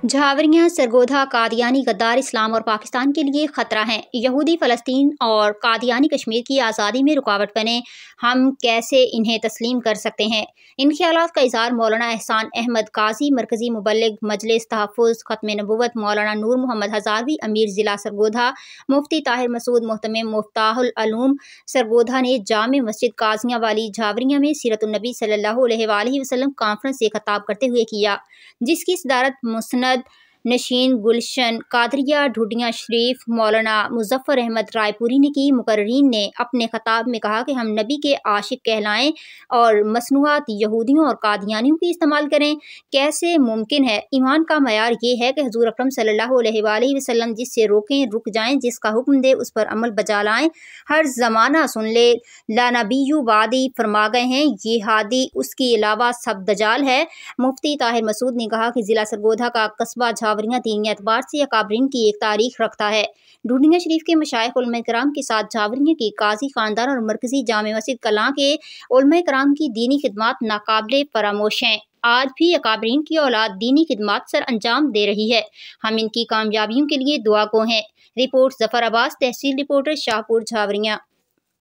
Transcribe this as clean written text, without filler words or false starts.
झावरियां, सरगोधा, कादियानी गद्दार इस्लाम और पाकिस्तान के लिए खतरा हैं। यहूदी फ़लस्तीन और कादियानी कश्मीर की आज़ादी में रुकावट बने, हम कैसे इन्हें तस्लीम कर सकते हैं। इन ख्यालात का इज़हार मौलाना एहसान अहमद काजी, मरकज़ी मुबल्लिग मजलिस तहफ़्फ़ुज़ ख़त्म नबूवत मौलाना नूर मोहम्मद हज़ारवी, अमीर ज़िला सरगोधा मुफ्ती ताहिर मसूद मोहतमिम मुफ्ताहुल उलूम सरगोधा ने जामे मस्जिद काज़ियाँ वाली झावरियां में सीरतुन नबी सल्लल्लाहु अलैहि वसल्लम कॉन्फ्रेंस से खिताब करते हुए किया, जिसकी सदारत मुस्नद नशीन गुलशन कादरिया ढूडिया शरीफ मौलाना मुजफ्फर अहमद रायपुरी ने की। मुकर्रीन ने अपने खिताब में कहा कि हम नबी के आशिक कहलाएं और मसनूआत यहूदियों और कादियानियों की इस्तेमाल करें, कैसे मुमकिन है। ईमान का मयार ये है कि हुजूर अकरम सल्लल्लाहु अलैहि वसल्लम जिससे रोकें रुक जाएं, जिसका हुक्म दे उस पर अमल बजा लाएं, हर जमाना सुन ले, ला नबीयु बादी फरमा गए हैं, ये हादी उसके अलावा सब दजाल है। मुफ्ती ताहिर मसूद ने कहा कि जिला सरगोधा का कस्बा झावरियां दीनी एतबार से अकाबरीन की एक तारीख रखता है। ढूंढिया शरीफ के मशाइख उलमा कराम के साथ झावरियां के काजी खानदान और मरकजी जामे मस्जिद कलां के उलमा कराम की दीनी खिदमात नाकाबिले फरामोश हैं। आज भी अकाबरीन की औलाद दीनी खिदमात सर अंजाम दे रही है, हम इनकी कामयाबियों के लिए दुआ गो हैं। रिपोर्ट जफर अब्बास, तहसील रिपोर्टर, शाहपुर, झावरियां।